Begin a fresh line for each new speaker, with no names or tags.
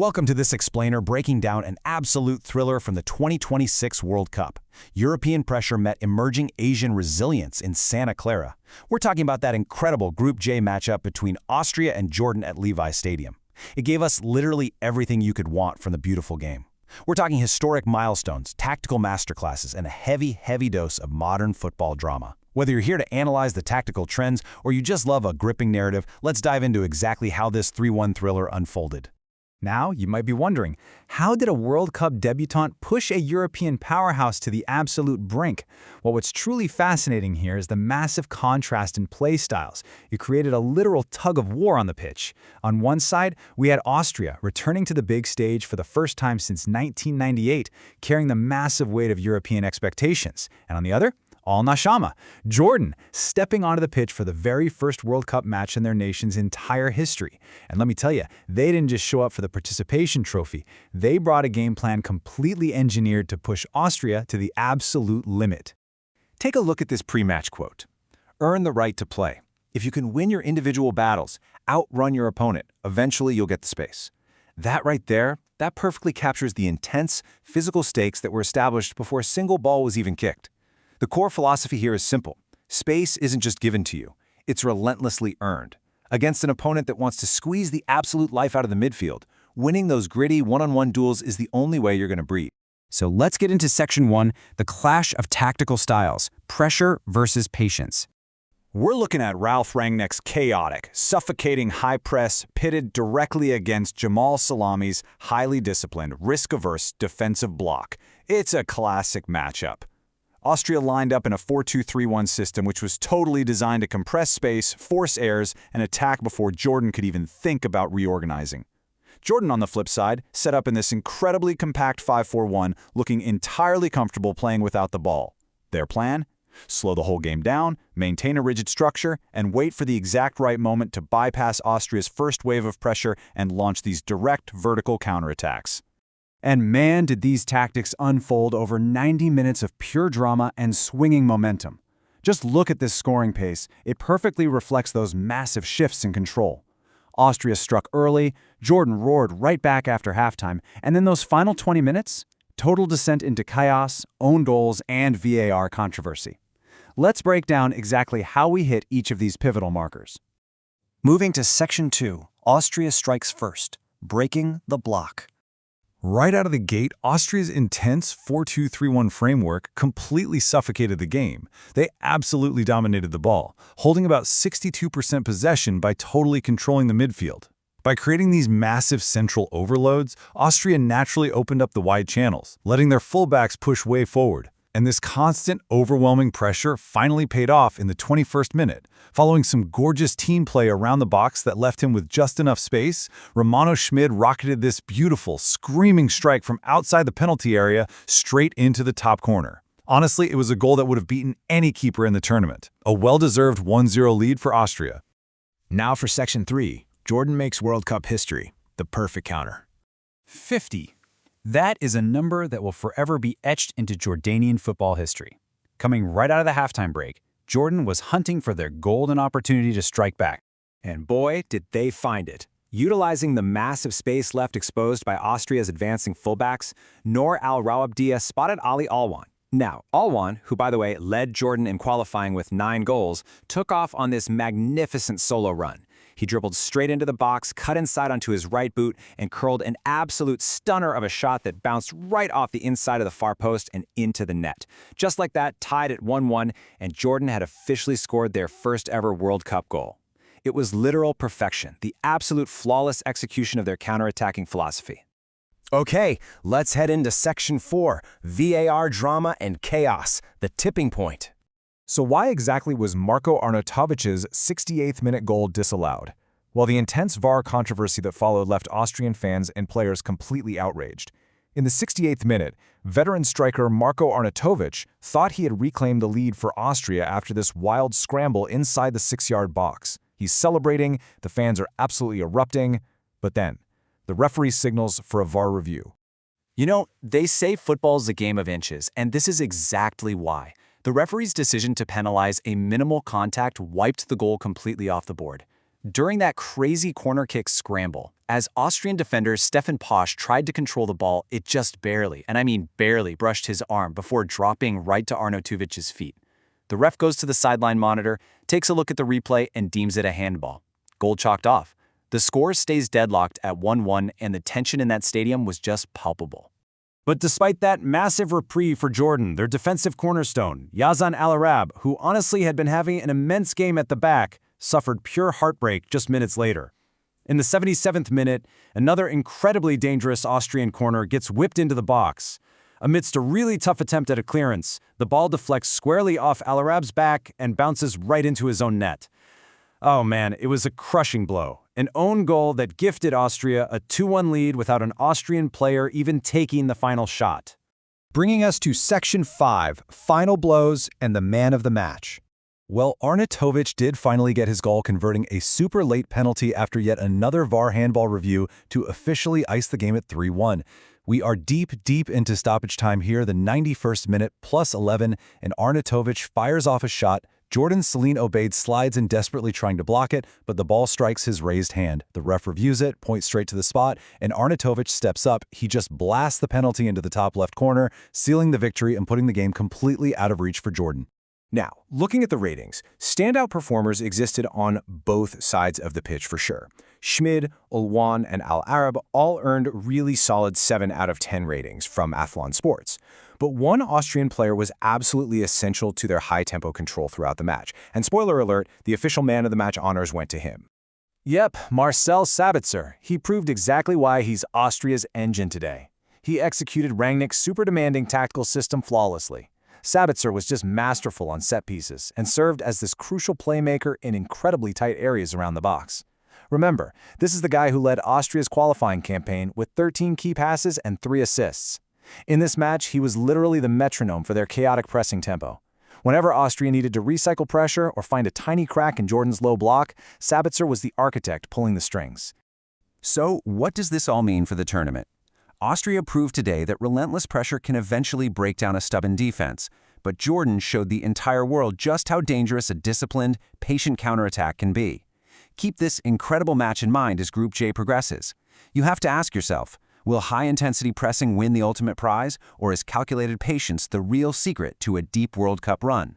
Welcome to this explainer breaking down an absolute thriller from the 2026 World Cup. European pressure met emerging Asian resilience in Santa Clara. We're talking about that incredible Group J matchup between Austria and Jordan at Levi Stadium. It gave us literally everything you could want from the beautiful game. We're talking historic milestones, tactical masterclasses, and a heavy dose of modern football drama. Whether you're here to analyze the tactical trends or you just love a gripping narrative, let's dive into exactly how this 3-1 thriller unfolded.
Now, you might be wondering, how did a World Cup debutante push a European powerhouse to the absolute brink? Well, what's truly fascinating here is the massive contrast in play styles. It created a literal tug of war on the pitch. On one side, we had Austria returning to the big stage for the first time since 1998, carrying the massive weight of European expectations. And on the other, Al Nashama, Jordan, stepping onto the pitch for the very first World Cup match in their nation's entire history. And let me tell you, they didn't just show up for the participation trophy. They brought a game plan completely engineered to push Austria to the absolute limit.
Take a look at this pre-match quote. Earn the right to play. If you can win your individual battles, outrun your opponent, eventually you'll get the space. That right there, that perfectly captures the intense, physical stakes that were established before a single ball was even kicked. The core philosophy here is simple. Space isn't just given to you, it's relentlessly earned. Against an opponent that wants to squeeze the absolute life out of the midfield, winning those gritty one-on-one duels is the only way you're going to breathe.
So let's get into Section 1, the clash of tactical styles, pressure versus patience.
We're looking at Ralph Rangnick's chaotic, suffocating high press pitted directly against Jamal Salami's highly disciplined, risk-averse defensive block. It's a classic matchup. Austria lined up in a 4-2-3-1 system which was totally designed to compress space, force errors, and attack before Jordan could even think about reorganizing. Jordan, on the flip side, set up in this incredibly compact 5-4-1, looking entirely comfortable playing without the ball. Their plan? Slow the whole game down, maintain a rigid structure, and wait for the exact right moment to bypass Austria's first wave of pressure and launch these direct vertical counterattacks. And man, did these tactics unfold over 90 minutes of pure drama and swinging momentum. Just look at this scoring pace. It perfectly reflects those massive shifts in control. Austria struck early, Jordan roared right back after halftime, and then those final 20 minutes? Total descent into chaos, own goals, and VAR controversy. Let's break down exactly how we hit each of these pivotal markers.
Moving to Section 2, Austria strikes first, breaking the block.
Right out of the gate, Austria's intense 4-2-3-1 framework completely suffocated the game. They absolutely dominated the ball, holding about 62% possession by totally controlling the midfield. By creating these massive central overloads, Austria naturally opened up the wide channels, letting their fullbacks push way forward. And this constant, overwhelming pressure finally paid off in the 21st minute. Following some gorgeous team play around the box that left him with just enough space, Romano Schmid rocketed this beautiful, screaming strike from outside the penalty area straight into the top corner. Honestly, it was a goal that would have beaten any keeper in the tournament. A well-deserved 1-0 lead for Austria.
Now for Section 3, Jordan makes World Cup history, the perfect counter.
50. That is a number that will forever be etched into Jordanian football history. Coming right out of the halftime break, Jordan was hunting for their golden opportunity to strike back.
And boy, did they find it. Utilizing the massive space left exposed by Austria's advancing fullbacks, Noor Al-Rawabdia spotted Ali Alwan. Now, Alwan, who by the way led Jordan in qualifying with 9 goals, took off on this magnificent solo run. He dribbled straight into the box, cut inside onto his right boot, and curled an absolute stunner of a shot that bounced right off the inside of the far post and into the net. Just like that, tied at 1-1, and Jordan had officially scored their first ever World Cup goal. It was literal perfection, the absolute flawless execution of their counterattacking philosophy.
Okay, let's head into Section 4, VAR drama and chaos, the tipping point.
So why exactly was Marko Arnautovic's 68th minute goal disallowed? Well, the intense VAR controversy that followed left Austrian fans and players completely outraged. In the 68th minute, veteran striker Marko Arnautovic thought he had reclaimed the lead for Austria after this wild scramble inside the 6-yard box. He's celebrating, the fans are absolutely erupting, but then, the referee signals for a VAR review.
You know, they say football's a game of inches, and this is exactly why. The referee's decision to penalize a minimal contact wiped the goal completely off the board. During that crazy corner kick scramble, as Austrian defender Stefan Posch tried to control the ball, it just barely, and I mean barely, brushed his arm before dropping right to Arnautovic's feet. The ref goes to the sideline monitor, takes a look at the replay, and deems it a handball. Goal chalked off. The score stays deadlocked at 1-1, and the tension in that stadium was just palpable.
But despite that massive reprieve for Jordan, their defensive cornerstone, Yazan Al-Arab, who honestly had been having an immense game at the back, suffered pure heartbreak just minutes later. In the 77th minute, another incredibly dangerous Austrian corner gets whipped into the box. Amidst a really tough attempt at a clearance, the ball deflects squarely off Al-Arab's back and bounces right into his own net. Oh man, it was a crushing blow. An own goal that gifted Austria a 2-1 lead without an Austrian player even taking the final shot.
Bringing us to Section 5, Final Blows and the Man of the Match.
Well, Arnautovic did finally get his goal, converting a super late penalty after yet another VAR handball review to officially ice the game at 3-1. We are deep into stoppage time here, the 91st minute plus 11, and Arnautovic fires off a shot. Jordan Celine Obeid slides in desperately trying to block it, but the ball strikes his raised hand. The ref reviews it, points straight to the spot, and Arnautovic steps up. He just blasts the penalty into the top left corner, sealing the victory and putting the game completely out of reach for Jordan.
Now, looking at the ratings, standout performers existed on both sides of the pitch for sure. Schmid, Ulwan, and Al-Arab all earned really solid 7 out of 10 ratings from Athlon Sports. But one Austrian player was absolutely essential to their high-tempo control throughout the match. And spoiler alert, the official man of the match honors went to him.
Yep, Marcel Sabitzer. He proved exactly why he's Austria's engine today. He executed Rangnick's super demanding tactical system flawlessly. Sabitzer was just masterful on set pieces and served as this crucial playmaker in incredibly tight areas around the box. Remember, this is the guy who led Austria's qualifying campaign with 13 key passes and 3 assists. In this match, he was literally the metronome for their chaotic pressing tempo. Whenever Austria needed to recycle pressure or find a tiny crack in Jordan's low block, Sabitzer was the architect pulling the strings.
So, what does this all mean for the tournament? Austria proved today that relentless pressure can eventually break down a stubborn defense, but Jordan showed the entire world just how dangerous a disciplined, patient counterattack can be. Keep this incredible match in mind as Group J progresses. You have to ask yourself, will high-intensity pressing win the ultimate prize, or is calculated patience the real secret to a deep World Cup run?